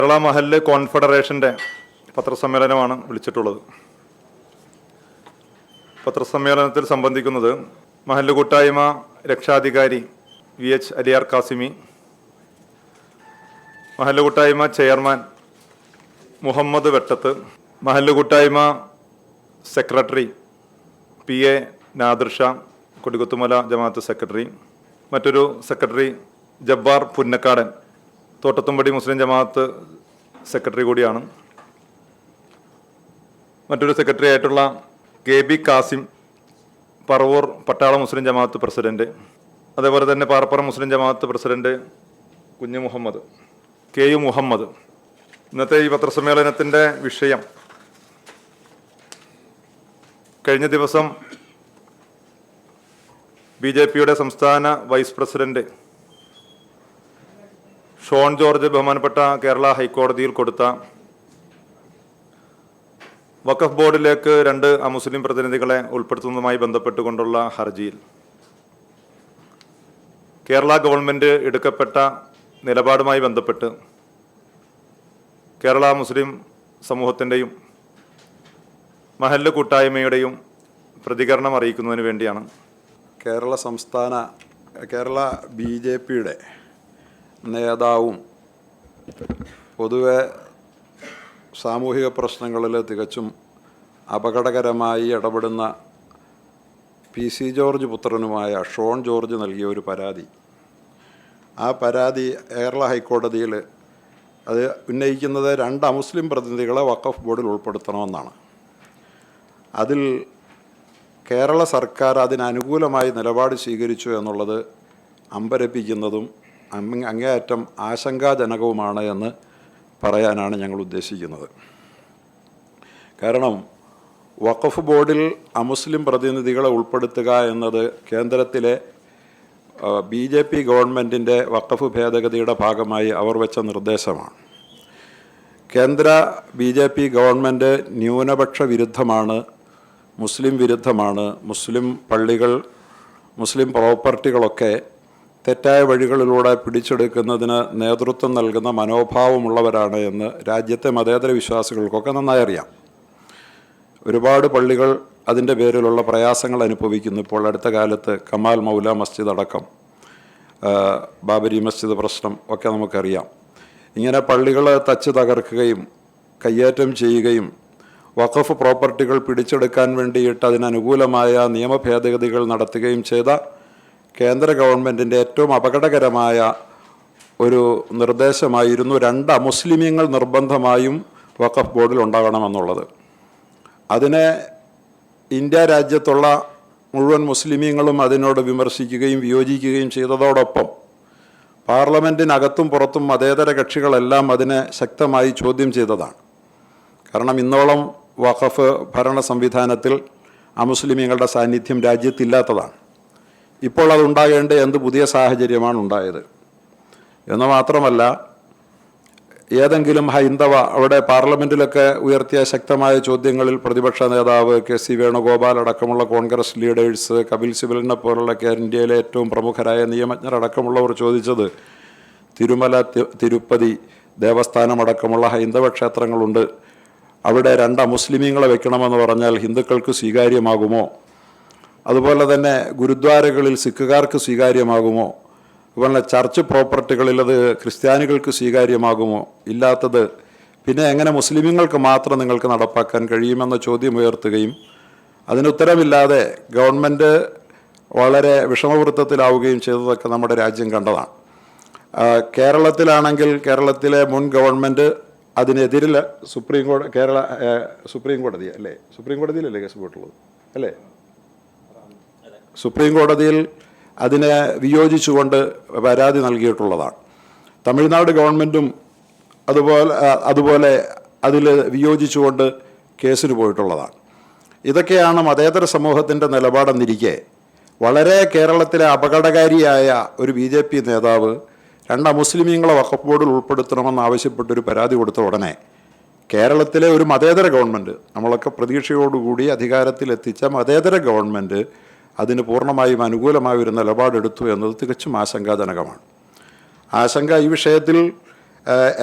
കേരള മഹല്ല് കോൺഫെഡറേഷൻ്റെ പത്രസമ്മേളനമാണ് വിളിച്ചിട്ടുള്ളത്. പത്രസമ്മേളനത്തിൽ സംബന്ധിക്കുന്നത് മഹല്ല് കൂട്ടായ്മ രക്ഷാധികാരി VH അലിയാർ കാസിമി, മഹല്ല് കൂട്ടായ്മ ചെയർമാൻ മുഹമ്മദ് വെട്ടത്ത്, മഹല്ല് കൂട്ടായ്മ സെക്രട്ടറി PA നാദിർ ഷാ, കൊടികുത്തുമല ജമാഅത്ത് സെക്രട്ടറി, മറ്റൊരു സെക്രട്ടറി ജബ്ബാർ പുന്നക്കാടൻ, തോട്ടത്തുംപടി മുസ്ലിം ജമാഅത്ത് സെക്രട്ടറി കൂടിയാണ്, മറ്റൊരു സെക്രട്ടറി ആയിട്ടുള്ള KB കാസിം, പറവൂർ പട്ടാള മുസ്ലിം ജമാഅത്ത് പ്രസിഡന്റ്, അതേപോലെ തന്നെ പാറപ്പുറം മുസ്ലിം ജമാഅത്ത് പ്രസിഡന്റ് കുഞ്ഞു മുഹമ്മദ്, KU മുഹമ്മദ്. ഇന്നത്തെ ഈ പത്രസമ്മേളനത്തിൻ്റെ വിഷയം കഴിഞ്ഞ ദിവസം BJPയുടെ സംസ്ഥാന വൈസ് പ്രസിഡന്റ് ഷോൺ ജോർജ് ബഹുമാനപ്പെട്ട കേരള ഹൈക്കോടതിയിൽ കൊടുത്ത വഖഫ് ബോർഡിലേക്ക് 2 അമുസ്ലിം പ്രതിനിധികളെ ഉൾപ്പെടുത്തുന്നതുമായി ബന്ധപ്പെട്ടുകൊണ്ടുള്ള ഹർജിയിൽ കേരള ഗവൺമെൻറ് എടുക്കപ്പെട്ട നിലപാടുമായി ബന്ധപ്പെട്ട് കേരള മുസ്ലിം സമൂഹത്തിൻ്റെയും മഹല്ല് കൂട്ടായ്മയുടെയും പ്രതികരണം അറിയിക്കുന്നതിന് വേണ്ടിയാണ്. കേരള BJPയുടെ നേതാവും പൊതുവെ സാമൂഹിക പ്രശ്നങ്ങളിൽ തികച്ചും അപകടകരമായി ഇടപെടുന്ന PC ജോർജ് പുത്രനുമായ ഷോൺ ജോർജ് നൽകിയ ഒരു പരാതി, ആ പരാതി കേരള ഹൈക്കോടതിയിൽ അത് ഉന്നയിക്കുന്നത് 2 അമുസ്ലിം പ്രതിനിധികളെ വഖഫ് ബോർഡിൽ ഉൾപ്പെടുത്തണമെന്നാണ്. അതിൽ കേരള സർക്കാർ അതിനനുകൂലമായി നിലപാട് സ്വീകരിച്ചു എന്നുള്ളത് അമ്പരപ്പിക്കുന്നതും അങ്ങേയറ്റം ആശങ്കാജനകവുമാണ് എന്ന് പറയാനാണ് ഞങ്ങൾ ഉദ്ദേശിക്കുന്നത്. കാരണം വഖഫ് ബോർഡിൽ അമുസ്ലിം പ്രതിനിധികളെ ഉൾപ്പെടുത്തുക എന്നത് കേന്ദ്രത്തിലെ BJP ഗവൺമെൻറ്റിൻ്റെ വഖഫ് ഭേദഗതിയുടെ ഭാഗമായി അവർ വെച്ച നിർദ്ദേശമാണ്. കേന്ദ്ര BJP ഗവൺമെൻറ് ന്യൂനപക്ഷ വിരുദ്ധമാണ്, മുസ്ലിം വിരുദ്ധമാണ്, മുസ്ലിം പള്ളികൾ, മുസ്ലിം പ്രോപ്പർട്ടികളൊക്കെ തെറ്റായ വഴികളിലൂടെ പിടിച്ചെടുക്കുന്നതിന് നേതൃത്വം നൽകുന്ന മനോഭാവമുള്ളവരാണ് എന്ന് രാജ്യത്തെ മതേതര വിശ്വാസികൾക്കൊക്കെ നന്നായി അറിയാം. ഒരുപാട് പള്ളികൾ അതിൻ്റെ പേരിലുള്ള പ്രയാസങ്ങൾ അനുഭവിക്കുന്നു. ഇപ്പോൾ അടുത്ത കാലത്ത് കമാൽ മൗല മസ്ജിദ് അടക്കം ബാബരി മസ്ജിദ് പ്രശ്നം ഒക്കെ നമുക്കറിയാം. ഇങ്ങനെ പള്ളികൾ തച്ച് തകർക്കുകയും കയ്യേറ്റം ചെയ്യുകയും വഖഫ് പ്രോപ്പർട്ടികൾ പിടിച്ചെടുക്കാൻ വേണ്ടിയിട്ട് അതിനനുകൂലമായ നിയമ ഭേദഗതികൾ നടത്തുകയും ചെയ്ത കേന്ദ്ര ഗവൺമെൻറ്റിൻ്റെ ഏറ്റവും അപകടകരമായ ഒരു നിർദ്ദേശമായിരുന്നു 2 അമുസ്ലിമീങ്ങൾ നിർബന്ധമായും വഖഫ് ബോർഡിൽ ഉണ്ടാകണമെന്നുള്ളത്. അതിനെ ഇന്ത്യ രാജ്യത്തുള്ള മുഴുവൻ മുസ്ലിമീങ്ങളും അതിനോട് വിമർശിക്കുകയും വിയോജിക്കുകയും ചെയ്തതോടൊപ്പം പാർലമെൻറ്റിനകത്തും പുറത്തും മതേതര കക്ഷികളെല്ലാം അതിനെ ശക്തമായി ചോദ്യം ചെയ്തതാണ്. കാരണം ഇന്നോളം വഖഫ് ഭരണ സംവിധാനത്തിൽ അമുസ്ലിമീങ്ങളുടെ സാന്നിധ്യം രാജ്യത്തില്ലാത്തതാണ്. ഇപ്പോൾ അതുണ്ടാകേണ്ട എന്ത് പുതിയ സാഹചര്യമാണ് ഉണ്ടായത് എന്ന് മാത്രമല്ല, ഏതെങ്കിലും ഹൈന്ദവ അവിടെ പാർലമെൻറ്റിലൊക്കെ ഉയർത്തിയ ശക്തമായ ചോദ്യങ്ങളിൽ പ്രതിപക്ഷ നേതാവ് KC വേണുഗോപാൽ അടക്കമുള്ള കോൺഗ്രസ് ലീഡേഴ്സ്, കപിൽ സിബലിനെ പോലുള്ള ഇന്ത്യയിലെ ഏറ്റവും പ്രമുഖരായ നിയമജ്ഞരടക്കമുള്ളവർ ചോദിച്ചത് തിരുമല, തിരുപ്പതി ദേവസ്ഥാനമടക്കമുള്ള ഹൈന്ദവ ക്ഷേത്രങ്ങളുണ്ട്, അവിടെ 2 അമുസ്ലിമീങ്ങളെ വെക്കണമെന്ന് പറഞ്ഞാൽ ഹിന്ദുക്കൾക്ക് സ്വീകാര്യമാകുമോ? അതുപോലെ തന്നെ ഗുരുദ്വാരകളിൽ സിഖുകാർക്ക് സ്വീകാര്യമാകുമോ? അതുപോലെ ചർച്ച് പ്രോപ്പർട്ടികളിൽ അത് ക്രിസ്ത്യാനികൾക്ക് സ്വീകാര്യമാകുമോ? ഇല്ലാത്തത് പിന്നെ എങ്ങനെ മുസ്ലിമീങ്ങൾക്ക് മാത്രം നിങ്ങൾക്ക് നടപ്പാക്കാൻ കഴിയുമെന്ന ചോദ്യം ഉയർത്തുകയും അതിനുത്തരമില്ലാതെ ഗവൺമെൻറ് വളരെ വിഷമവൃത്തത്തിലാവുകയും ചെയ്തതൊക്കെ നമ്മുടെ രാജ്യം കണ്ടതാണ്. കേരളത്തിലാണെങ്കിൽ കേരളത്തിലെ മുൻ ഗവൺമെൻറ് അതിനെതിരിൽ സുപ്രീം കോടതിയിലല്ലേ കേസ് പോയിട്ടുള്ളത് അല്ലേ? സുപ്രീം കോടതിയിൽ അതിനെ വിയോജിച്ചുകൊണ്ട് പരാതി നൽകിയിട്ടുള്ളതാണ്. തമിഴ്നാട് ഗവൺമെൻറ്റും അതുപോലെ അതിൽ വിയോജിച്ചുകൊണ്ട് കേസിന് പോയിട്ടുള്ളതാണ്. ഇതൊക്കെയാണ് മതേതര സമൂഹത്തിൻ്റെ നിലപാടെന്നിരിക്കെ വളരെ കേരളത്തിലെ അപകടകാരിയായ ഒരു BJP നേതാവ് 2 അമുസ്ലിമീങ്ങളെ വഖഫ് ബോർഡിൽ ഉൾപ്പെടുത്തണമെന്ന് ആവശ്യപ്പെട്ടൊരു പരാതി കൊടുത്ത ഉടനെ കേരളത്തിലെ ഒരു മതേതര ഗവൺമെൻറ്, നമ്മളൊക്കെ പ്രതീക്ഷയോടുകൂടി അധികാരത്തിലെത്തിച്ച മതേതര ഗവൺമെൻറ് അതിന് പൂർണ്ണമായും അനുകൂലമായ ഒരു നിലപാടെടുത്തു എന്നത് തികച്ചും ആശങ്കാജനകമാണ്. ആശങ്ക ഈ വിഷയത്തിൽ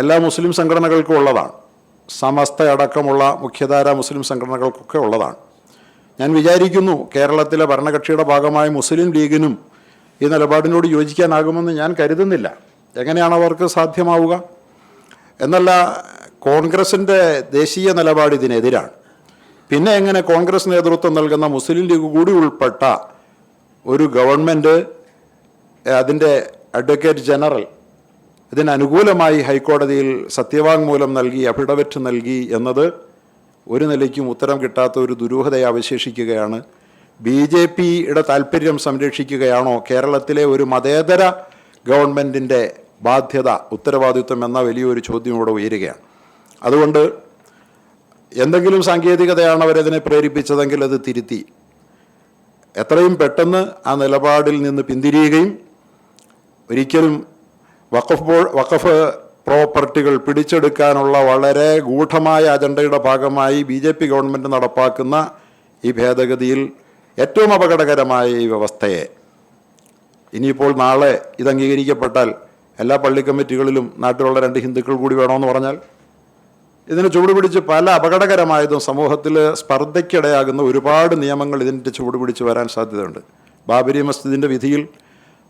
എല്ലാ മുസ്ലിം സംഘടനകൾക്കും ഉള്ളതാണ്. സമസ്ത അടക്കമുള്ള മുഖ്യധാര മുസ്ലിം സംഘടനകൾക്കൊക്കെ ഉള്ളതാണ്. ഞാൻ വിചാരിക്കുന്നു കേരളത്തിലെ ഭരണകക്ഷിയുടെ ഭാഗമായ മുസ്ലിം ലീഗിനും ഈ നിലപാടിനോട് യോജിക്കാനാകുമെന്ന് ഞാൻ കരുതുന്നില്ല. എങ്ങനെയാണ് അവർക്ക് സാധ്യമാവുക? എന്നല്ല, കോൺഗ്രസിൻ്റെ ദേശീയ നിലപാട് ഇതിനെതിരാണ്. പിന്നെ എങ്ങനെ കോൺഗ്രസ് നേതൃത്വം നൽകുന്ന മുസ്ലിം ലീഗ് കൂടി ഉൾപ്പെട്ട ഒരു ഗവൺമെൻറ്, അതിൻ്റെ അഡ്വക്കേറ്റ് ജനറൽ ഇതിനനുകൂലമായി ഹൈക്കോടതിയിൽ സത്യവാങ്മൂലം നൽകി, അഫിഡവിറ്റ് നൽകി എന്നത് ഒരു നിലയ്ക്കും ഉത്തരം കിട്ടാത്ത ഒരു ദുരൂഹതയെ അവശേഷിക്കുകയാണ്. BJPയുടെ താല്പര്യം സംരക്ഷിക്കുകയാണോ കേരളത്തിലെ ഒരു മതേതര ഗവൺമെൻറ്റിൻ്റെ ബാധ്യത, ഉത്തരവാദിത്വം എന്ന വലിയൊരു ചോദ്യം ഇവിടെ ഉയരുകയാണ്. അതുകൊണ്ട് എന്തെങ്കിലും സാങ്കേതികതയാണ് അവരതിനെ പ്രേരിപ്പിച്ചതെങ്കിൽ അത് തിരുത്തി എത്രയും പെട്ടെന്ന് ആ നിലപാടിൽ നിന്ന് പിന്തിരിയുകയും ഒരിക്കലും വഖഫ് പ്രോപ്പർട്ടികൾ പിടിച്ചെടുക്കാനുള്ള വളരെ ഗൂഢമായ അജണ്ടയുടെ ഭാഗമായി BJP ഗവൺമെൻറ് നടപ്പാക്കുന്ന ഈ ഭേദഗതിയിൽ ഏറ്റവും അപകടകരമായ ഈ വ്യവസ്ഥയെ, ഇനിയിപ്പോൾ നാളെ ഇത് അംഗീകരിക്കപ്പെട്ടാൽ എല്ലാ പള്ളി കമ്മിറ്റികളിലും നാട്ടിലുള്ള 2 ഹിന്ദുക്കൾ കൂടി വേണമെന്ന് പറഞ്ഞാൽ ഇതിന് ചുവടുപിടിച്ച് പല അപകടകരമായതും സമൂഹത്തിൽ സ്പർദ്ധയ്ക്കിടയാകുന്ന ഒരുപാട് നിയമങ്ങൾ ഇതിൻ്റെ ചുവടുപിടിച്ച് വരാൻ സാധ്യതയുണ്ട്. ബാബരി മസ്ജിദിൻ്റെ വിധിയിൽ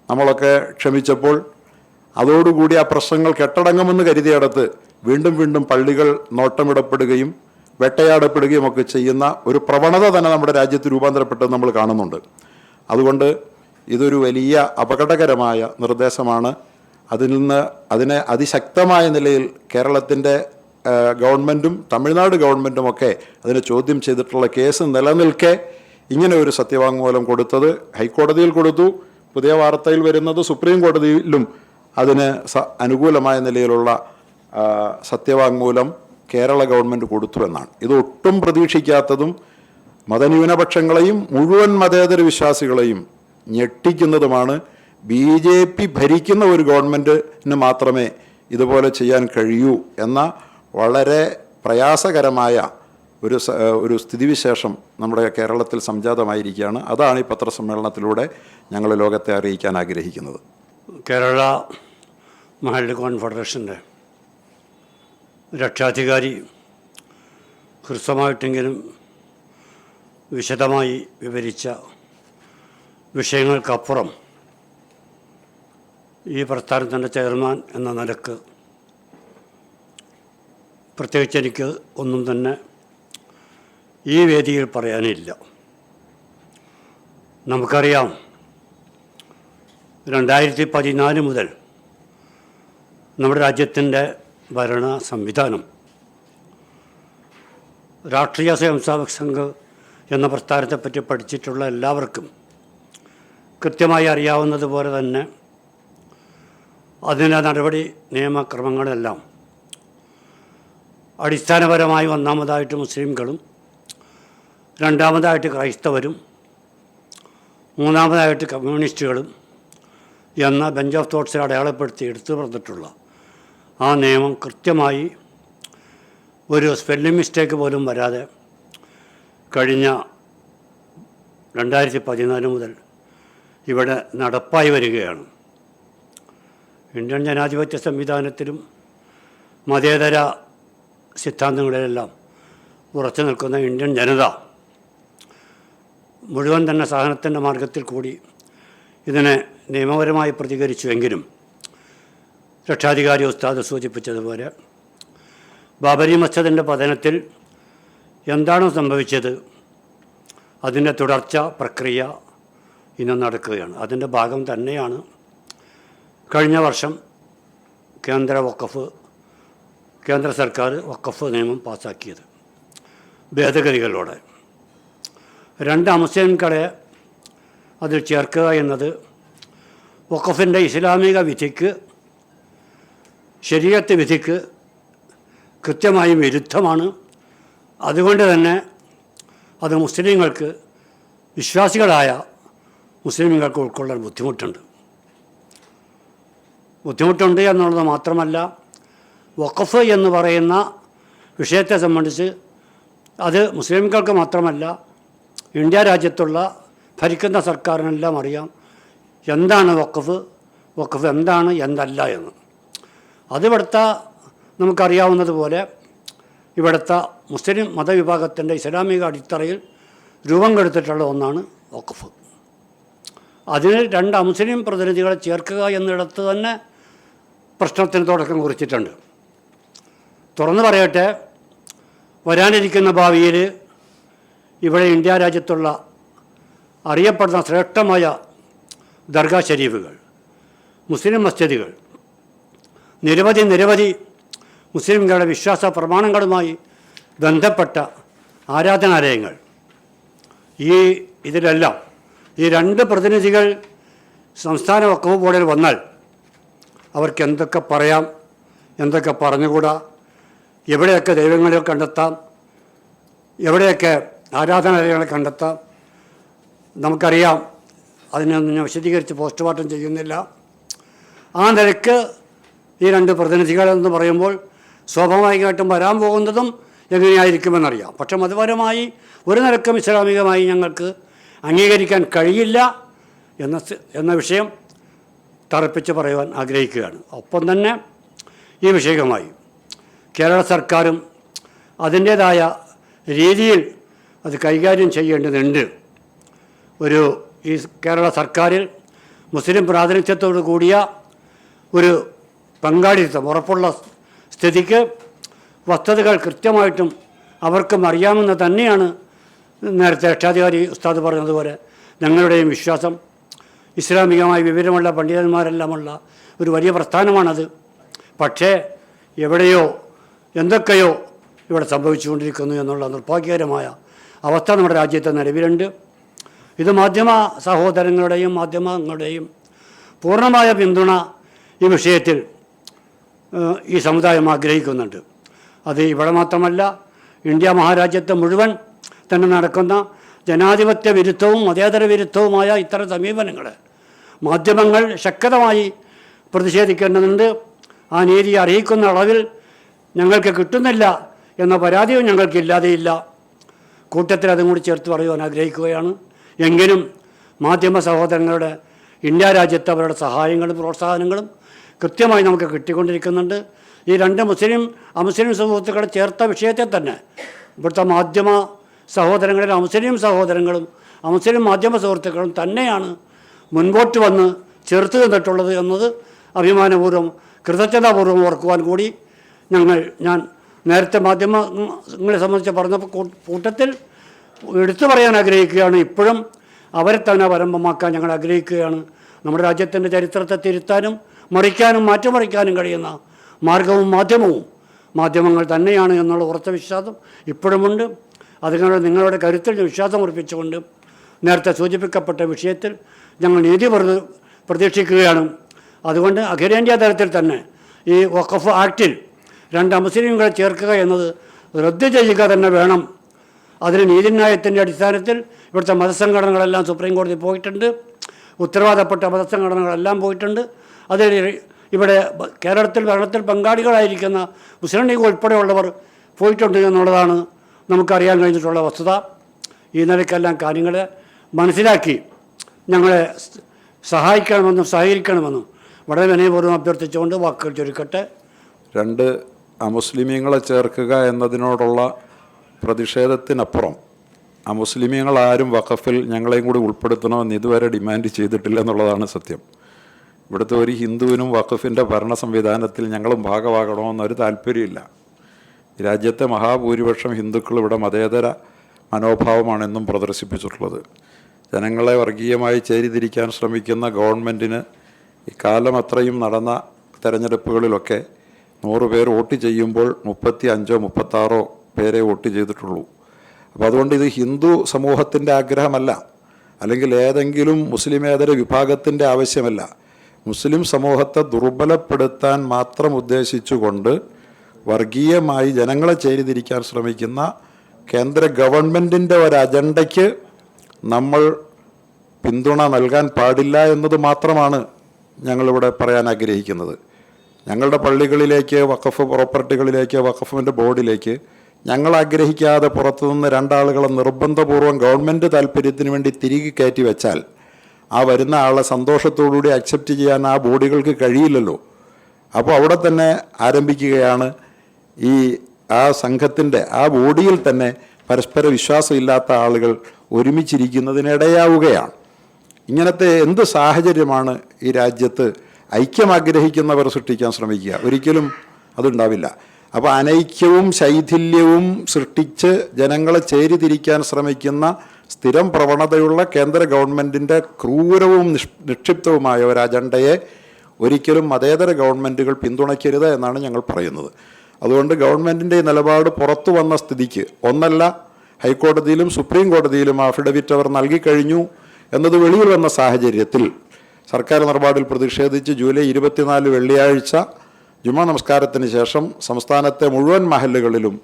നമ്മളൊക്കെ ക്ഷമിച്ചപ്പോൾ അതോടുകൂടി ആ പ്രശ്നങ്ങൾ കെട്ടടങ്ങുമെന്ന് കരുതിയിടത്ത് വീണ്ടും വീണ്ടും പള്ളികൾ നോട്ടമിടപ്പെടുകയും വേട്ടയാടപ്പെടുകയും ഒക്കെ ചെയ്യുന്ന ഒരു പ്രവണത തന്നെ നമ്മുടെ രാജ്യത്ത് രൂപാന്തരപ്പെട്ടത് നമ്മൾ കാണുന്നുണ്ട്. അതുകൊണ്ട് ഇതൊരു വലിയ അപകടകരമായ നിർദ്ദേശമാണ്. അതിനെ അതിശക്തമായ നിലയിൽ കേരളത്തിൻ്റെ ഗവൺമെൻറ്റും തമിഴ്നാട് ഗവൺമെൻറ്റുമൊക്കെ അതിനെ ചോദ്യം ചെയ്തിട്ടുള്ള കേസ് നിലനിൽക്കെ ഇങ്ങനെ ഒരു സത്യവാങ്മൂലം കൊടുത്തത് ഹൈക്കോടതിയിൽ കൊടുത്തു. പുതിയ വാർത്തയിൽ വരുന്നത് സുപ്രീം കോടതിയിലും അതിന് അനുകൂലമായ നിലയിലുള്ള സത്യവാങ്മൂലം കേരള ഗവൺമെൻറ് കൊടുത്തു എന്നാണ്. ഇത് ഒട്ടും പ്രതീക്ഷിക്കാത്തതും മതന്യൂനപക്ഷങ്ങളെയും മുഴുവൻ മതേതര വിശ്വാസികളെയും ഞെട്ടിക്കുന്നതുമാണ്. BJP ഭരിക്കുന്ന ഒരു ഗവൺമെൻറ്റിന് മാത്രമേ ഇതുപോലെ ചെയ്യാൻ കഴിയൂ എന്ന വളരെ പ്രയാസകരമായ ഒരു സ്ഥിതിവിശേഷം നമ്മുടെ കേരളത്തിൽ സംജാതമായിരിക്കുകയാണ്. അതാണ് ഈ പത്രസമ്മേളനത്തിലൂടെ ഞങ്ങൾ ലോകത്തെ അറിയിക്കാൻ ആഗ്രഹിക്കുന്നത്. കേരള മഹല്ല് കോൺഫെഡറേഷൻ്റെ രക്ഷാധികാരി ഹ്രസ്വമായിട്ടെങ്കിലും വിശദമായി വിവരിച്ച വിഷയങ്ങൾക്കപ്പുറം ഈ പ്രസ്ഥാനത്തിൻ്റെ ചെയർമാൻ എന്ന നിലക്ക് പ്രത്യേകിച്ച് എനിക്ക് ഒന്നും തന്നെ ഈ വേദിയിൽ പറയാനില്ല. നമുക്കറിയാം 2014 മുതൽ നമ്മുടെ രാജ്യത്തിൻ്റെ ഭരണ സംവിധാനം രാഷ്ട്രീയ സ്വയംസേവക് സംഘ് എന്ന പ്രസ്ഥാനത്തെപ്പറ്റി പഠിച്ചിട്ടുള്ള എല്ലാവർക്കും കൃത്യമായി അറിയാവുന്നതുപോലെ തന്നെ അതിൻ്റെ നടപടി നിയമക്രമങ്ങളെല്ലാം അടിസ്ഥാനപരമായി ഒന്നാമതായിട്ട് മുസ്ലിംകളും, രണ്ടാമതായിട്ട് ക്രൈസ്തവരും, മൂന്നാമതായിട്ട് കമ്മ്യൂണിസ്റ്റുകളും എന്ന ബെഞ്ച് ഓഫ് തോട്ട്സിൽ അടയാളപ്പെടുത്തി എടുത്തു പറഞ്ഞിട്ടുള്ള ആ നിയമം കൃത്യമായി ഒരു സ്പെല്ലിംഗ് മിസ്റ്റേക്ക് പോലും വരാതെ കഴിഞ്ഞ 2014 മുതൽ ഇവിടെ നടപ്പായി വരികയാണ്. ഇന്ത്യൻ ജനാധിപത്യ സംവിധാനത്തിലും മതേതര സിദ്ധാന്തങ്ങളിലെല്ലാം ഉറച്ചു നിൽക്കുന്ന ഇന്ത്യൻ ജനത മുഴുവൻ തന്നെ സഹനത്തിൻ്റെ മാർഗത്തിൽ കൂടി ഇതിനെ നിയമപരമായി പ്രതികരിച്ചുവെങ്കിലും രക്ഷാധികാരി ഉസ്താദ് സൂചിപ്പിച്ചതുപോലെ ബാബരി മസ്ജിദിൻ്റെ പതനത്തിൽ എന്താണ് സംഭവിച്ചത്, അതിൻ്റെ തുടർച്ച പ്രക്രിയ ഇന്നും നടക്കുകയാണ്. അതിൻ്റെ ഭാഗം തന്നെയാണ് കഴിഞ്ഞ വർഷം കേന്ദ്ര സർക്കാർ വഖഫ് നിയമം പാസ്സാക്കിയത് ഭേദഗതികളോടെ. 2 അംശങ്ങളെ അതിൽ ചേർക്കുക എന്നത് വഖഫിൻ്റെ ഇസ്ലാമിക വിധിക്ക്, ശരീഅത്ത് വിധിക്ക് കൃത്യമായും വിരുദ്ധമാണ്. അതുകൊണ്ട് തന്നെ അത് മുസ്ലിങ്ങൾക്ക്, വിശ്വാസികളായ മുസ്ലിങ്ങൾക്ക് ഉൾക്കൊള്ളാൻ ബുദ്ധിമുട്ടുണ്ട് എന്നുള്ളത് മാത്രമല്ല, വഖഫ് എന്ന് പറയുന്ന വിഷയത്തെ സംബന്ധിച്ച് അത് മുസ്ലിംകൾക്ക് മാത്രമല്ല ഇന്ത്യ രാജ്യത്തുള്ള ഭരിക്കുന്ന സർക്കാരിനെല്ലാം അറിയാം എന്താണ് വഖഫ് എന്താണ്, എന്തല്ല എന്ന്. അത് ഇവിടുത്തെ നമുക്കറിയാവുന്നതുപോലെ ഇവിടുത്തെ മുസ്ലിം മതവിഭാഗത്തിൻ്റെ ഇസ്ലാമിക അടിത്തറയിൽ രൂപം കൊടുത്തിട്ടുള്ള ഒന്നാണ് വഖഫ്. അതിന് 2 അമുസ്ലിം പ്രതിനിധികളെ ചേർക്കുക എന്നിടത്ത് തന്നെ പ്രശ്നത്തിന് തുടക്കം കുറിച്ചിട്ടുണ്ട്. തുറന്നു പറയട്ടെ, വരാനിരിക്കുന്ന ഭാവിയിൽ ഇവിടെ ഇന്ത്യ രാജ്യത്തുള്ള അറിയപ്പെടുന്ന ശ്രേഷ്ഠമായ ദർഗാ ഷരീഫുകൾ, മുസ്ലിം മസ്ജിദുകൾ, നിരവധി മുസ്ലിംകളുടെ വിശ്വാസ പ്രമാണങ്ങളുമായി ബന്ധപ്പെട്ട ആരാധനാലയങ്ങൾ, ഇതിലെല്ലാം ഈ 2 പ്രതിനിധികൾ സംസ്ഥാന വഖഫ് ബോർഡിൽ വന്നാൽ അവർക്ക് എന്തൊക്കെ പറയാം, എന്തൊക്കെ പറഞ്ഞുകൂടാ, എവിടെയൊക്കെ ദൈവങ്ങളെ കണ്ടെത്താം, എവിടെയൊക്കെ ആരാധനാലയങ്ങളെ കണ്ടെത്താം, നമുക്കറിയാം. അതിനൊന്നും ഞാൻ വിശദീകരിച്ച് പോസ്റ്റ്മോർട്ടം ചെയ്യുന്നില്ല. ആ നിലയ്ക്ക് ഈ 2 പ്രതിനിധികളെന്ന് പറയുമ്പോൾ സ്വാഭാവികമായിട്ടും വരാൻ പോകുന്നതും എങ്ങനെയായിരിക്കുമെന്നറിയാം. പക്ഷെ മതപരമായി ഒരു നിലക്കും ഇസ്ലാമികമായി ഞങ്ങൾക്ക് അംഗീകരിക്കാൻ കഴിയില്ല എന്ന വിഷയം തറപ്പിച്ച് പറയുവാൻ ആഗ്രഹിക്കുകയാണ്. ഒപ്പം തന്നെ ഈ വിഷയവുമായി കേരള സർക്കാരും അതിൻ്റേതായ രീതിയിൽ അത് കൈകാര്യം ചെയ്യേണ്ടതുണ്ട്. ഈ കേരള സർക്കാരിൽ മുസ്ലിം പ്രാതിനിധ്യത്തോടു കൂടിയ ഒരു പങ്കാളിത്തം ഉറപ്പുള്ള സ്ഥിതിക്ക് വസ്തുതകൾ കൃത്യമായിട്ടും അവർക്കും അറിയാമെന്ന് തന്നെയാണ് നേരത്തെ രക്ഷാധികാരി ഉസ്താദ് പറഞ്ഞതുപോലെ ഞങ്ങളുടെയും വിശ്വാസം. ഇസ്ലാമികമായി വിവരമുള്ള പണ്ഡിതന്മാരെല്ലാമുള്ള ഒരു വലിയ പ്രസ്ഥാനമാണത്. പക്ഷേ എവിടെയോ എന്തൊക്കെയോ ഇവിടെ സംഭവിച്ചുകൊണ്ടിരിക്കുന്നു എന്നുള്ള നിർഭാഗ്യകരമായ അവസ്ഥ നമ്മുടെ രാജ്യത്ത് നിലവിലുണ്ട്. ഇത് മാധ്യമ സഹോദരങ്ങളുടെയും മാധ്യമങ്ങളുടെയും പൂർണ്ണമായ പിന്തുണ ഈ വിഷയത്തിൽ ഈ സമുദായം ആഗ്രഹിക്കുന്നുണ്ട്. അത് ഇവിടെ മാത്രമല്ല, ഇന്ത്യ മഹാരാജ്യത്ത് മുഴുവൻ തന്നെ നടക്കുന്ന ജനാധിപത്യ വിരുദ്ധവും മതേതര വിരുദ്ധവുമായ ഇത്തരം സമീപനങ്ങൾ മാധ്യമങ്ങൾ ശക്തമായി പ്രതിഷേധിക്കേണ്ടതുണ്ട്. ആ നീതി അറിയിക്കുന്ന അളവിൽ ഞങ്ങൾക്ക് കിട്ടുന്നില്ല എന്ന പരാതിയും ഞങ്ങൾക്കില്ലാതെയില്ല. കൂട്ടത്തിൽ അതും കൂടി ചേർത്ത് പറയുവാൻ ആഗ്രഹിക്കുകയാണ്. എങ്കിലും മാധ്യമ സഹോദരങ്ങളുടെ ഇന്ത്യ രാജ്യത്ത് അവരുടെ സഹായങ്ങളും പ്രോത്സാഹനങ്ങളും കൃത്യമായി നമുക്ക് കിട്ടിക്കൊണ്ടിരിക്കുന്നുണ്ട്. ഈ 2 അമുസ്ലിം സുഹൃത്തുക്കളെ ചേർത്ത വിഷയത്തെ തന്നെ ഇവിടുത്തെ മാധ്യമ സഹോദരങ്ങളിൽ അമുസ്ലിം സഹോദരങ്ങളും അമുസ്ലിം മാധ്യമ സുഹൃത്തുക്കളും തന്നെയാണ് മുൻപോട്ട് വന്ന് ചേർത്ത് നിന്നിട്ടുള്ളത് എന്നത് അഭിമാനപൂർവ്വം കൃതജ്ഞതാപൂർവ്വം ഓർക്കുവാൻ കൂടി ഞാൻ നേരത്തെ മാധ്യമങ്ങളെ സംബന്ധിച്ച് പറഞ്ഞ കൂട്ടത്തിൽ എടുത്തു പറയാൻ ആഗ്രഹിക്കുകയാണ്. ഇപ്പോഴും അവരെ തന്നെ പരമ്പമാക്കാൻ ഞങ്ങൾ ആഗ്രഹിക്കുകയാണ്. നമ്മുടെ രാജ്യത്തിൻ്റെ ചരിത്രത്തെ തിരുത്താനും മറിക്കാനും മാറ്റിമറിക്കാനും കഴിയുന്ന മാർഗവും മാധ്യമങ്ങൾ തന്നെയാണ് എന്നുള്ള ഉറച്ച വിശ്വാസം ഇപ്പോഴുമുണ്ട്. അതുകൊണ്ട് നിങ്ങളുടെ കരുത്തിൽ വിശ്വാസം ഉറപ്പിച്ചുകൊണ്ട് നേരത്തെ സൂചിപ്പിക്കപ്പെട്ട വിഷയത്തിൽ ഞങ്ങൾ നീതി പ്രതീക്ഷിക്കുകയാണ്. അതുകൊണ്ട് അഖിലേന്ത്യാ തലത്തിൽ തന്നെ ഈ വഖഫ് ആക്റ്റിൽ 2 അമുസ്ലിങ്ങളെ ചേർക്കുക എന്നത് റദ്ദ് ചെയ്യുക തന്നെ വേണം. അതിന് നീതിന്യായത്തിൻ്റെ അടിസ്ഥാനത്തിൽ ഇവിടുത്തെ മതസംഘടനകളെല്ലാം സുപ്രീം കോടതി പോയിട്ടുണ്ട്, ഉത്തരവാദപ്പെട്ട മതസംഘടനകളെല്ലാം പോയിട്ടുണ്ട്. അതിൽ ഇവിടെ കേരളത്തിൽ ഭരണത്തിൽ പങ്കാളികളായിരിക്കുന്ന മുസ്ലിം ലീഗ് ഉൾപ്പെടെയുള്ളവർ പോയിട്ടുണ്ട് എന്നുള്ളതാണ് നമുക്കറിയാൻ കഴിഞ്ഞിട്ടുള്ള വസ്തുത. ഈ നിലയ്ക്കെല്ലാം കാര്യങ്ങളെ മനസ്സിലാക്കി ഞങ്ങളെ സഹകരിക്കണമെന്നും വളരെ വിനയപൂർവ്വം അഭ്യർത്ഥിച്ചുകൊണ്ട് വാക്കുകൾ ചുരുക്കട്ടെ. 2 അമുസ്ലിമീങ്ങളെ ചേർക്കുക എന്നതിനോടുള്ള പ്രതിഷേധത്തിനപ്പുറം അമുസ്ലിമീങ്ങളാരും വഖഫിൽ ഞങ്ങളെയും കൂടി ഉൾപ്പെടുത്തണമെന്ന് ഇതുവരെ ഡിമാൻഡ് ചെയ്തിട്ടില്ല എന്നുള്ളതാണ് സത്യം. ഇവിടുത്തെ ഒരു ഹിന്ദുവിനും വഖഫിൻ്റെ ഭരണ സംവിധാനത്തിൽ ഞങ്ങളും ഭാഗമാകണമെന്നൊരു താല്പര്യമില്ല. രാജ്യത്തെ മഹാഭൂരിപക്ഷം ഹിന്ദുക്കൾ ഇവിടെ മതേതര മനോഭാവമാണെന്നും പ്രദർശിപ്പിച്ചിട്ടുള്ളത്. ജനങ്ങളെ വർഗീയമായി ചേരിതിരിക്കാൻ ശ്രമിക്കുന്ന ഗവൺമെൻറ്റിന് ഇക്കാലം അത്രയും നടന്ന തെരഞ്ഞെടുപ്പുകളിലൊക്കെ 100 പേർ വോട്ട് ചെയ്യുമ്പോൾ 35-36 പേരെ വോട്ട് ചെയ്തിട്ടുള്ളൂ. അപ്പോൾ അതുകൊണ്ട് ഇത് ഹിന്ദു സമൂഹത്തിൻ്റെ ആഗ്രഹമല്ല, അല്ലെങ്കിൽ ഏതെങ്കിലും മുസ്ലിമേതര വിഭാഗത്തിൻ്റെ ആവശ്യമല്ല. മുസ്ലിം സമൂഹത്തെ ദുർബലപ്പെടുത്താൻ മാത്രം ഉദ്ദേശിച്ചുകൊണ്ട് വർഗീയമായി ജനങ്ങളെ ചേരിതിരിക്കാൻ ശ്രമിക്കുന്ന കേന്ദ്ര ഗവൺമെൻറ്റിൻ്റെ ഒരു അജണ്ടയ്ക്ക് നമ്മൾ പിന്തുണ നൽകാൻ പാടില്ല എന്നത് മാത്രമാണ് ഞങ്ങളിവിടെ പറയാൻ ആഗ്രഹിക്കുന്നത്. ഞങ്ങളുടെ പള്ളികളിലേക്ക്, വഖഫ് പ്രോപ്പർട്ടികളിലേക്ക്, വഖഫിൻ്റെ ബോർഡിലേക്ക് ഞങ്ങൾ ആഗ്രഹിക്കാതെ പുറത്തുനിന്ന് 2 ആളുകളെ നിർബന്ധപൂർവ്വം ഗവൺമെൻറ് താല്പര്യത്തിന് വേണ്ടി തിരികെ കയറ്റി വെച്ചാൽ ആ വരുന്ന ആളെ സന്തോഷത്തോടുകൂടി അക്സെപ്റ്റ് ചെയ്യാൻ ആ ബോഡികൾക്ക് കഴിയില്ലല്ലോ. അപ്പോൾ അവിടെ തന്നെ ആരംഭിക്കുകയാണ് ഈ ആ സംഘത്തിൻ്റെ ആ ബോഡിയിൽ തന്നെ പരസ്പര വിശ്വാസമില്ലാത്ത ആളുകൾ ഒരുമിച്ചിരിക്കുന്നതിനിടയാവുകയാണ്. ഇങ്ങനത്തെ എന്ത് സാഹചര്യമാണ് ഈ രാജ്യത്ത് ഐക്യം ആഗ്രഹിക്കുന്നവർ സൃഷ്ടിക്കാൻ ശ്രമിക്കുക? ഒരിക്കലും അതുണ്ടാവില്ല. അപ്പോൾ അനൈക്യവും ശൈഥില്യവും സൃഷ്ടിച്ച് ജനങ്ങളെ ചേരിതിരിക്കാൻ ശ്രമിക്കുന്ന സ്ഥിരം പ്രവണതയുള്ള കേന്ദ്ര ഗവൺമെൻറ്റിൻ്റെ ക്രൂരവും നിക്ഷിപ്തവുമായ ഒരു അജണ്ടയെ ഒരിക്കലും മതേതര ഗവൺമെൻറ്റുകൾ പിന്തുണയ്ക്കരുത് എന്നാണ് ഞങ്ങൾ പറയുന്നത്. അതുകൊണ്ട് ഗവൺമെൻറ്റിൻ്റെ നിലപാട് പുറത്തു വന്ന സ്ഥിതിക്ക് ഒന്നല്ല, ഹൈക്കോടതിയിലും സുപ്രീം കോടതിയിലും അഫിഡവിറ്റ് അവർ നൽകിക്കഴിഞ്ഞു എന്നത് വെളിയിൽ വന്ന സാഹചര്യത്തിൽ സർക്കാർ നിലപാടിൽ പ്രതിഷേധിച്ച് ജൂലൈ 24 വെള്ളിയാഴ്ച ജുമാ നമസ്കാരത്തിന് ശേഷം സംസ്ഥാനത്തെ മുഴുവൻ മഹല്ലുകളിലും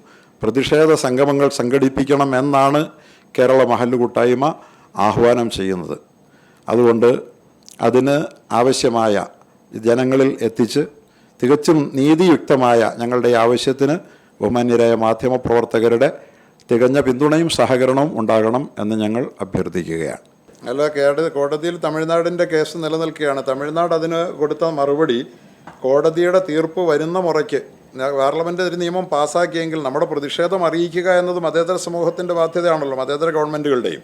പ്രതിഷേധ സംഗമങ്ങൾ സംഘടിപ്പിക്കണം എന്നാണ് കേരള മഹല്ല് കൂട്ടായ്മ ആഹ്വാനം ചെയ്യുന്നത്. അതുകൊണ്ട് അതിന് ആവശ്യമായ ജനങ്ങളിൽ എത്തിച്ച് തികച്ചും നീതിയുക്തമായ ഞങ്ങളുടെ ആവശ്യത്തിന് ബഹുമാന്യരായ മാധ്യമപ്രവർത്തകരുടെ തികഞ്ഞ പിന്തുണയും സഹകരണവും ഉണ്ടാകണം എന്ന് ഞങ്ങൾ അഭ്യർത്ഥിക്കുകയാണ്. അല്ല, കോടതിയിൽ തമിഴ്നാടിൻ്റെ കേസ് നിലനിൽക്കുകയാണ്. തമിഴ്നാട് അതിന് കൊടുത്ത മറുപടി, കോടതിയുടെ തീർപ്പ് വരുന്ന മുറയ്ക്ക് പാർലമെൻ്റ് ഒരു നിയമം പാസ്സാക്കിയെങ്കിൽ നമ്മുടെ പ്രതിഷേധം അറിയിക്കുക എന്നത് മതേതര സമൂഹത്തിൻ്റെ ബാധ്യതയാണല്ലോ, മതേതര ഗവൺമെൻറ്റുകളുടെയും.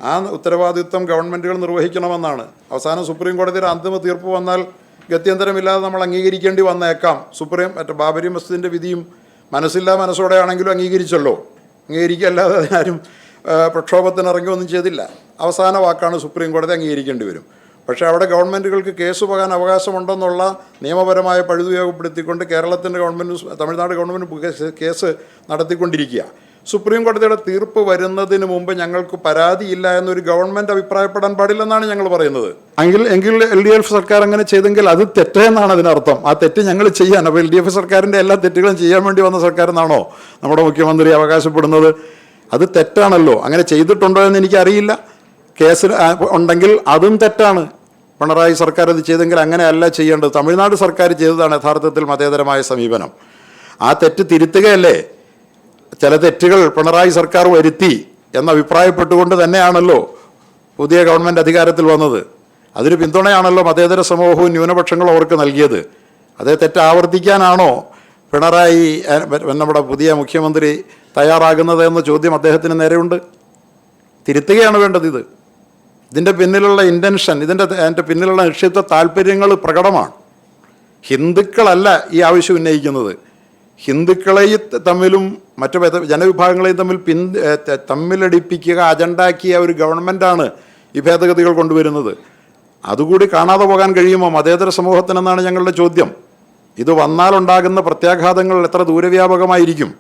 ആ ഉത്തരവാദിത്വം ഗവൺമെൻറ്റുകൾ നിർവഹിക്കണമെന്നാണ്. അവസാനം സുപ്രീം കോടതിയുടെ അന്തിമ തീർപ്പ് വന്നാൽ ഗത്യന്തരമില്ലാതെ നമ്മൾ അംഗീകരിക്കേണ്ടി വന്നേക്കാം. ബാബരി മസ്ജിദിൻ്റെ വിധിയും മനസ്സില്ലാ മനസ്സോടെയാണെങ്കിലും അംഗീകരിച്ചല്ലോ. അംഗീകരിക്കല്ലാതെ അതിനാരും പ്രക്ഷോഭത്തിനിറങ്ങി ഒന്നും ചെയ്തില്ല. അവസാന വാക്കാണ് സുപ്രീം കോടതി അംഗീകരിക്കേണ്ടി വരും. പക്ഷേ അവിടെ ഗവൺമെൻറ്റുകൾക്ക് കേസ് പോകാൻ അവകാശമുണ്ടെന്നുള്ള നിയമപരമായ പഴുതുപയോഗപ്പെടുത്തിക്കൊണ്ട് കേരളത്തിൻ്റെ ഗവൺമെൻറ്റും തമിഴ്നാട് ഗവൺമെൻറ്റും കേസ് നടത്തിക്കൊണ്ടിരിക്കുക. സുപ്രീം കോടതിയുടെ തീർപ്പ് വരുന്നതിന് മുമ്പ് ഞങ്ങൾക്ക് പരാതിയില്ല എന്നൊരു ഗവൺമെൻറ് അഭിപ്രായപ്പെടാൻ പാടില്ലെന്നാണ് ഞങ്ങൾ പറയുന്നത്. എങ്കിൽ LDF സർക്കാർ അങ്ങനെ ചെയ്തെങ്കിൽ അത് തെറ്റെന്നാണ് അതിനർത്ഥം. ആ തെറ്റ് ഞങ്ങൾ ചെയ്യാൻ, അപ്പോൾ LDF സർക്കാരിൻ്റെ എല്ലാ തെറ്റുകളും ചെയ്യാൻ വേണ്ടി വന്ന സർക്കാർ എന്നാണോ നമ്മുടെ മുഖ്യമന്ത്രി അവകാശപ്പെടുന്നത്? അത് തെറ്റാണല്ലോ. അങ്ങനെ ചെയ്തിട്ടുണ്ടോ എന്ന് എനിക്കറിയില്ല. കേസ് ഉണ്ടെങ്കിൽ അതും തെറ്റാണ്. പിണറായി സർക്കാർ അത് ചെയ്തെങ്കിൽ അങ്ങനെയല്ല ചെയ്യേണ്ടത്. തമിഴ്നാട് സർക്കാർ ചെയ്തതാണ് യഥാർത്ഥത്തിൽ മതേതരമായ സമീപനം. ആ തെറ്റ് തിരുത്തുകയല്ലേ. ചില തെറ്റുകൾ പിണറായി സർക്കാർ വരുത്തി എന്ന് അഭിപ്രായപ്പെട്ടുകൊണ്ട് തന്നെയാണല്ലോ പുതിയ ഗവൺമെൻറ് അധികാരത്തിൽ വന്നത്. അതിന് പിന്തുണയാണല്ലോ മതേതര സമൂഹവും ന്യൂനപക്ഷങ്ങളും അവർക്ക് നൽകിയത്. അതേ തെറ്റ് ആവർത്തിക്കാനാണോ പിണറായി നമ്മുടെ പുതിയ മുഖ്യമന്ത്രി തയ്യാറാകുന്നത് എന്ന ചോദ്യം അദ്ദേഹത്തിന് നേരെയുണ്ട്. തിരുത്തുകയാണ് വേണ്ടത്. ഇതിൻ്റെ പിന്നിലുള്ള ഇൻറ്റൻഷൻ, അതിൻ്റെ പിന്നിലുള്ള നിക്ഷിപ്ത താല്പര്യങ്ങൾ പ്രകടമാണ്. ഹിന്ദുക്കളല്ല ഈ ആവശ്യം ഉന്നയിക്കുന്നത്. ഹിന്ദുക്കളെയും തമ്മിലും മറ്റു ജനവിഭാഗങ്ങളെയും തമ്മിലടിപ്പിക്കുക അജണ്ടാക്കിയ ഒരു ഗവൺമെൻറ്റാണ് ഈ ഭേദഗതികൾ കൊണ്ടുവരുന്നത്. അതുകൂടി കാണാതെ പോകാൻ കഴിയുമോ മതേതര സമൂഹത്തിനെന്നാണ് ഞങ്ങളുടെ ചോദ്യം. ഇത് വന്നാലുണ്ടാകുന്ന പ്രത്യാഘാതങ്ങൾ എത്ര ദൂരവ്യാപകമായിരിക്കും?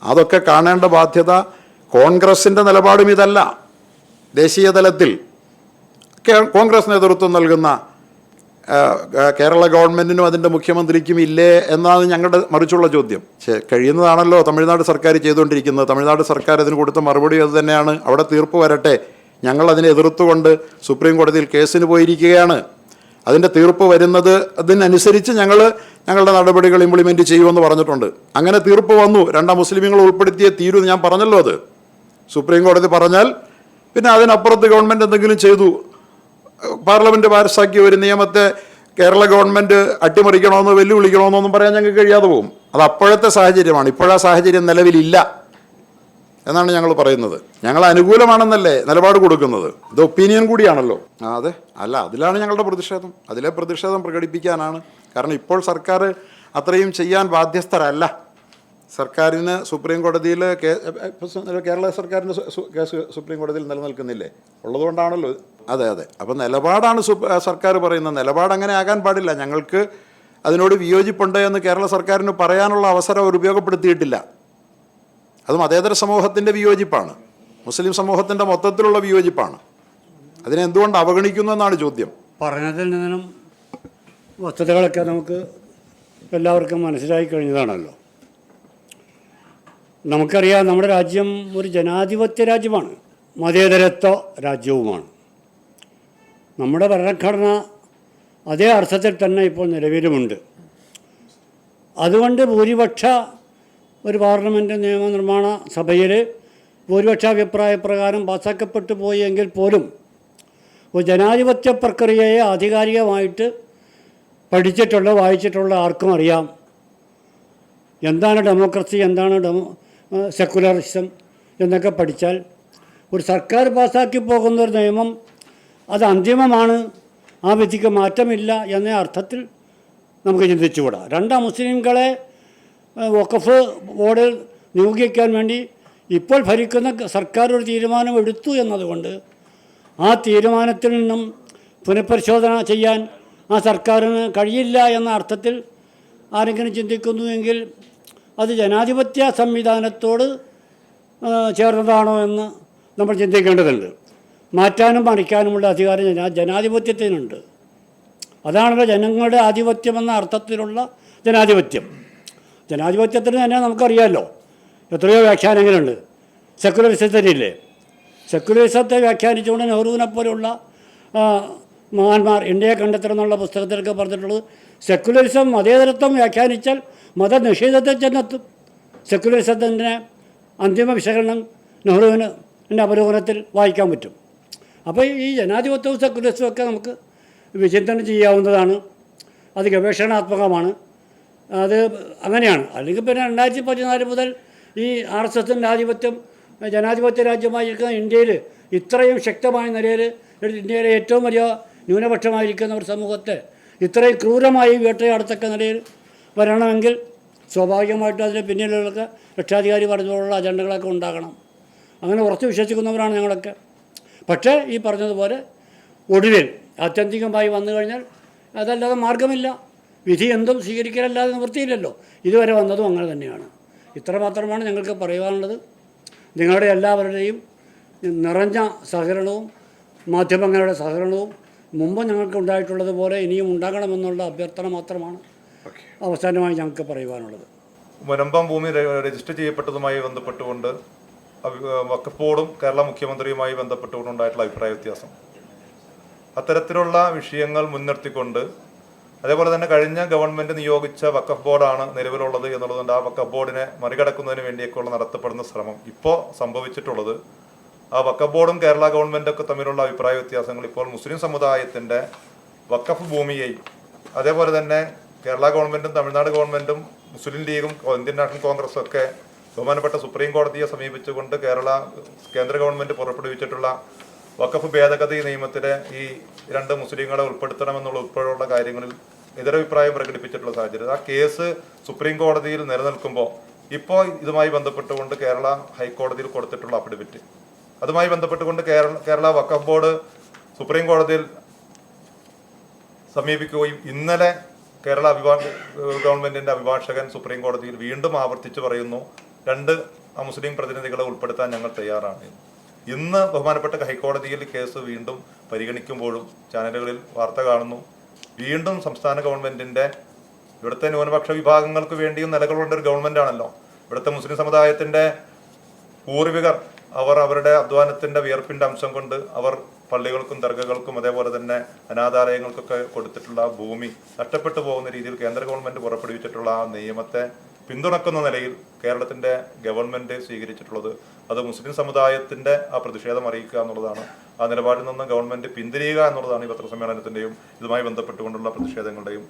അതൊക്കെ കാണേണ്ട ബാധ്യത കോൺഗ്രസിൻ്റെ നിലപാടും ഇതല്ല. ദേശീയ തലത്തിൽ കോൺഗ്രസ് നേതൃത്വം നൽകുന്ന കേരള ഗവൺമെൻറ്റിനും അതിൻ്റെ മുഖ്യമന്ത്രിക്കും ഇല്ലേ എന്നാണ് ഞങ്ങളുടെ മറിച്ചുള്ള ചോദ്യം. കഴിയുന്നതാണല്ലോ തമിഴ്നാട് സർക്കാർ ചെയ്തുകൊണ്ടിരിക്കുന്നത്. തമിഴ്നാട് സർക്കാർ അതിന് കൊടുത്ത മറുപടി അത് തന്നെയാണ്. അവിടെ തീർപ്പ് വരട്ടെ, ഞങ്ങൾ അതിനെ എതിർത്തുകൊണ്ട് സുപ്രീം കോടതിയിൽ കേസിന് പോയിരിക്കുകയാണ്. അതിൻ്റെ തീർപ്പ് വരുന്നത് അതിനനുസരിച്ച് ഞങ്ങളുടെ നടപടികൾ ഇംപ്ലിമെൻറ്റ് ചെയ്യുമെന്ന് പറഞ്ഞിട്ടുണ്ട്. അങ്ങനെ തീർപ്പ് വന്നു. രണ്ടാം മുസ്ലിമുകൾ ഉൾപ്പെടുത്തിയ തീരു ഞാൻ പറഞ്ഞല്ലോ. അത് സുപ്രീം കോടതി പറഞ്ഞാൽ പിന്നെ അതിനപ്പുറത്ത് ഗവൺമെൻറ് എന്തെങ്കിലും ചെയ്തു, പാർലമെൻറ്റ് പാസ്സാക്കിയ ഒരു നിയമത്തെ കേരള ഗവൺമെൻറ് അട്ടിമറിക്കണമെന്നോ വെല്ലുവിളിക്കണമെന്നോ ഒന്നും പറയാൻ ഞങ്ങൾക്ക് കഴിയാതെ പോകും. അത് അപ്പോഴത്തെ സാഹചര്യമാണ്. ഇപ്പോഴാ സാഹചര്യം നിലവിലില്ല എന്നാണ് ഞങ്ങൾ പറയുന്നത്. ഞങ്ങൾ അനുകൂലമാണെന്നല്ലേ നിലപാട് കൊടുക്കുന്നത്. ഇത് ഒപ്പീനിയൻ കൂടിയാണല്ലോ. അതെ, അല്ല, അതിലാണ് ഞങ്ങളുടെ പ്രതിഷേധം. അതിലെ പ്രതിഷേധം പ്രകടിപ്പിക്കാനാണ്. കാരണം ഇപ്പോൾ സർക്കാർ അത്രയും ചെയ്യാൻ ബാധ്യസ്ഥരല്ല. സർക്കാരിന് സുപ്രീം കോടതിയിൽ കേരള സർക്കാരിൻ്റെ കേസ് സുപ്രീം കോടതിയിൽ നിലനിൽക്കുന്നില്ലേ? ഉള്ളതുകൊണ്ടാണല്ലോ. അതെ. അപ്പം നിലപാടാണ് സർക്കാർ പറയുന്നത്. നിലപാട് അങ്ങനെ ആകാൻ പാടില്ല. ഞങ്ങൾക്ക് അതിനോട് വിയോജിപ്പുണ്ട് എന്ന് കേരള സർക്കാരിന് പറയാനുള്ള അവസരം അവർ ഉപയോഗപ്പെടുത്തിയിട്ടില്ല. അത് മതേതര സമൂഹത്തിൻ്റെ വിയോജിപ്പാണ്, മുസ്ലിം സമൂഹത്തിൻ്റെ മൊത്തത്തിലുള്ള വിയോജിപ്പാണ്. അതിനെ എന്തുകൊണ്ട് അവഗണിക്കുന്നു എന്നാണ് ചോദ്യം. പറഞ്ഞതിൽ നിന്നും വസ്തുതകളൊക്കെ നമുക്ക് എല്ലാവർക്കും മനസ്സിലായി കഴിഞ്ഞതാണല്ലോ. നമുക്കറിയാം, നമ്മുടെ രാജ്യം ഒരു ജനാധിപത്യ രാജ്യമാണ്, മതേതരത്വ രാജ്യവുമാണ്. നമ്മുടെ ഭരണഘടന അതേ അർത്ഥത്തിൽ തന്നെ ഇപ്പോൾ നിലവിലുമുണ്ട്. അതുകൊണ്ട് ഭൂരിപക്ഷ ഒരു പാർലമെൻറ്റ് നിയമനിർമ്മാണ സഭയിൽ ഭൂരിപക്ഷ അഭിപ്രായ പ്രകാരം പാസ്സാക്കപ്പെട്ടു പോയി എങ്കിൽ പോലും ഒരു ജനാധിപത്യ പ്രക്രിയയെ ആധികാരികമായിട്ട് പഠിച്ചിട്ടുള്ള വായിച്ചിട്ടുള്ള ആർക്കും അറിയാം എന്താണ് ഡെമോക്രസി, എന്താണ് സെക്കുലറിസം എന്നൊക്കെ പഠിച്ചാൽ ഒരു സർക്കാർ പാസ്സാക്കി പോകുന്ന ഒരു നിയമം അത് അന്തിമമാണ്, ആ വിധിക്ക് മാറ്റമില്ല എന്ന അർത്ഥത്തിൽ നമുക്ക് ചിന്തിച്ചുകൂടാ. മുസ്ലിംകളെ വഖഫ് ബോർഡിൽ നിയോഗിക്കാൻ വേണ്ടി ഇപ്പോൾ ഭരിക്കുന്ന സർക്കാർ ഒരു തീരുമാനം എടുത്തു എന്നതുകൊണ്ട് ആ തീരുമാനത്തിൽ നിന്നും പുനഃപരിശോധന ചെയ്യാൻ ആ സർക്കാരിന് കഴിയില്ല എന്ന അർത്ഥത്തിൽ ആരെങ്കിലും ചിന്തിക്കുന്നുവെങ്കിൽ അത് ജനാധിപത്യ സംവിധാനത്തോട് ചേർന്നതാണോ എന്ന് നമ്മൾ ചിന്തിക്കേണ്ടതുണ്ട്. മാറ്റാനും മറിക്കാനുമുള്ള അധികാരം ജനാധിപത്യത്തിനുണ്ട്. അതാണല്ലോ ജനങ്ങളുടെ ആധിപത്യമെന്ന അർത്ഥത്തിലുള്ള ജനാധിപത്യം. ജനാധിപത്യത്തിന് തന്നെ നമുക്കറിയാമല്ലോ എത്രയോ വ്യാഖ്യാനങ്ങളുണ്ട്. സെക്കുലറിസത്തിനില്ലേ? സെക്കുലറിസത്തെ വ്യാഖ്യാനിച്ചുകൊണ്ട് നെഹ്റുവിനെ പോലുള്ള മഹാന്മാർ ഇന്ത്യയെ കണ്ടെത്തണമെന്നുള്ള പുസ്തകത്തിലൊക്കെ പറഞ്ഞിട്ടുള്ളത് സെക്കുലറിസം മതേതരത്വം വ്യാഖ്യാനിച്ചാൽ മതനിഷേധത്തെ ചെന്നെത്തും. സെക്കുലറിസത്തിൻ്റെ അന്തിമ വിശകലനം നെഹ്റുവിന് അവലോകനത്തിൽ വായിക്കാൻ പറ്റും. അപ്പോൾ ഈ ജനാധിപത്യവും സെക്കുലറിസവും ഒക്കെ നമുക്ക് വിചിന്തനം ചെയ്യാവുന്നതാണ്. അത് ഗവേഷണാത്മകമാണ്. അത് അങ്ങനെയാണ്. അല്ലെങ്കിൽ പിന്നെ 2014 മുതൽ ഈ RSSൻ്റെ ആധിപത്യം ജനാധിപത്യ രാജ്യമായിരിക്കുന്ന ഇന്ത്യയിൽ ഇത്രയും ശക്തമായ നിലയിൽ ഇന്ത്യയിലെ ഏറ്റവും വലിയ ന്യൂനപക്ഷമായിരിക്കുന്ന ഒരു സമൂഹത്തെ ഇത്രയും ക്രൂരമായി വേട്ടയാടത്തക്ക നിലയിൽ വരണമെങ്കിൽ സ്വാഭാവികമായിട്ടും അതിന് പിന്നിലുള്ള രക്ഷാധികാരി പറഞ്ഞുള്ള അജണ്ടകളൊക്കെ ഉണ്ടാകണം. അങ്ങനെ ഉറച്ചു വിശ്വസിക്കുന്നവരാണ് ഞങ്ങളൊക്കെ. പക്ഷേ ഈ പറഞ്ഞതുപോലെ ഒടുവിൽ ആത്യന്തികമായി വന്നു കഴിഞ്ഞാൽ അതല്ലാതെ മാർഗമില്ല. വിധി എന്തും സ്വീകരിക്കലല്ലാതെ നിവൃത്തിയില്ലല്ലോ. ഇതുവരെ വന്നതും അങ്ങനെ തന്നെയാണ്. ഇത്രമാത്രമാണ് ഞങ്ങൾക്ക് പറയുവാനുള്ളത്. നിങ്ങളുടെ എല്ലാവരുടെയും നിറഞ്ഞ സഹകരണവും മാധ്യമങ്ങളുടെ സഹകരണവും മുമ്പ് ഞങ്ങൾക്ക് ഉണ്ടായിട്ടുള്ളതുപോലെ ഇനിയും ഉണ്ടാകണമെന്നുള്ള അഭ്യർത്ഥന മാത്രമാണ് അവസാനമായി ഞങ്ങൾക്ക് പറയുവാനുള്ളത്. മുനമ്പം ഭൂമി രജിസ്റ്റർ ചെയ്യപ്പെട്ടതുമായി ബന്ധപ്പെട്ടുകൊണ്ട് വഖഫ് ബോർഡും കേരള മുഖ്യമന്ത്രിയുമായി ബന്ധപ്പെട്ടുകൊണ്ടുണ്ടായിട്ടുള്ള അഭിപ്രായ വ്യത്യാസം, അത്തരത്തിലുള്ള വിഷയങ്ങൾ മുൻനിർത്തിക്കൊണ്ട്, അതേപോലെ തന്നെ കഴിഞ്ഞ ഗവൺമെൻറ് നിയോഗിച്ച വഖഫ് ബോർഡാണ് നിലവിലുള്ളത് എന്നുള്ളതുകൊണ്ട് ആ വഖഫ് ബോർഡിനെ മറികടക്കുന്നതിന് വേണ്ടിയൊക്കെയുള്ള നടത്തപ്പെടുന്ന ശ്രമം ഇപ്പോൾ സംഭവിച്ചിട്ടുള്ളത് ആ വഖഫ് ബോർഡും കേരള ഗവൺമെൻറ്റൊക്കെ തമ്മിലുള്ള അഭിപ്രായ വ്യത്യാസങ്ങൾ ഇപ്പോൾ മുസ്ലിം സമുദായത്തിൻ്റെ വഖഫ് ഭൂമിയെയും, അതേപോലെ തന്നെ കേരള ഗവൺമെൻറ്റും തമിഴ്നാട് ഗവൺമെൻറ്റും മുസ്ലിം ലീഗും ഇന്ത്യൻ നാഷണൽ കോൺഗ്രസും ഒക്കെ ബഹുമാനപ്പെട്ട സുപ്രീം കോടതിയെ സമീപിച്ചുകൊണ്ട് കേന്ദ്ര ഗവൺമെൻറ് പുറപ്പെടുവിച്ചിട്ടുള്ള വഖഫ് ഭേദഗതി നിയമത്തിലെ ഈ 2 മുസ്ലിങ്ങളെ ഉൾപ്പെടുത്തണമെന്നുള്ള ഉൾപ്പെടെയുള്ള കാര്യങ്ങളിൽ എതിരഭിപ്രായം പ്രകടിപ്പിച്ചിട്ടുള്ള സാഹചര്യം, ആ കേസ് സുപ്രീം കോടതിയിൽ നിലനിൽക്കുമ്പോൾ ഇപ്പോൾ ഇതുമായി ബന്ധപ്പെട്ടുകൊണ്ട് കേരള ഹൈക്കോടതിയിൽ കൊടുത്തിട്ടുള്ള അഫിഡവിറ്റ്, അതുമായി ബന്ധപ്പെട്ടുകൊണ്ട് കേരള വഖഫ് ബോർഡ് സുപ്രീം കോടതിയിൽ സമീപിക്കുകയും ഇന്നലെ കേരള ഗവൺമെൻറ്റിൻ്റെ അഭിഭാഷകൻ സുപ്രീം കോടതിയിൽ വീണ്ടും ആവർത്തിച്ച് പറയുന്നു 2 മുസ്ലിം പ്രതിനിധികളെ ഉൾപ്പെടുത്താൻ ഞങ്ങൾ തയ്യാറാണ്. ഇന്ന് ബഹുമാനപ്പെട്ട ഹൈക്കോടതിയിൽ കേസ് വീണ്ടും പരിഗണിക്കുമ്പോഴും ചാനലുകളിൽ വാർത്ത കാണുന്നു, വീണ്ടും സംസ്ഥാന ഗവൺമെൻറ്റിൻ്റെ ഇവിടുത്തെ ന്യൂനപക്ഷ വിഭാഗങ്ങൾക്ക് വേണ്ടിയും നിലകൊള്ളേണ്ട ഒരു ഗവൺമെൻറ്റാണല്ലോ. ഇവിടുത്തെ മുസ്ലിം സമുദായത്തിൻ്റെ പൂർവികർ അവരുടെ അധ്വാനത്തിൻ്റെ വിയർപ്പിൻ്റെ അംശം കൊണ്ട് അവർ പള്ളികൾക്കും ദർഗകൾക്കും അതേപോലെ തന്നെ അനാഥാലയങ്ങൾക്കൊക്കെ കൊടുത്തിട്ടുള്ള ഭൂമി നഷ്ടപ്പെട്ടു പോകുന്ന രീതിയിൽ കേന്ദ്ര ഗവൺമെൻറ് പുറപ്പെടുവിച്ചിട്ടുള്ള ആ നിയമത്തെ പിന്തുണക്കുന്ന നിലയിൽ കേരളത്തിൻ്റെ ഗവൺമെൻറ് സ്വീകരിച്ചിട്ടുള്ളത് അത് മുസ്ലിം സമുദായത്തിൻ്റെ ആ പ്രതിഷേധം അറിയിക്കുക എന്നുള്ളതാണ്. ആ നിലപാടിൽ നിന്ന് ഗവൺമെൻറ് പിന്തിരിയുക എന്നുള്ളതാണ് ഈ പത്രസമ്മേളനത്തിൻ്റെയും ഇതുമായി ബന്ധപ്പെട്ടുകൊണ്ടുള്ള പ്രതിഷേധങ്ങളുടെയും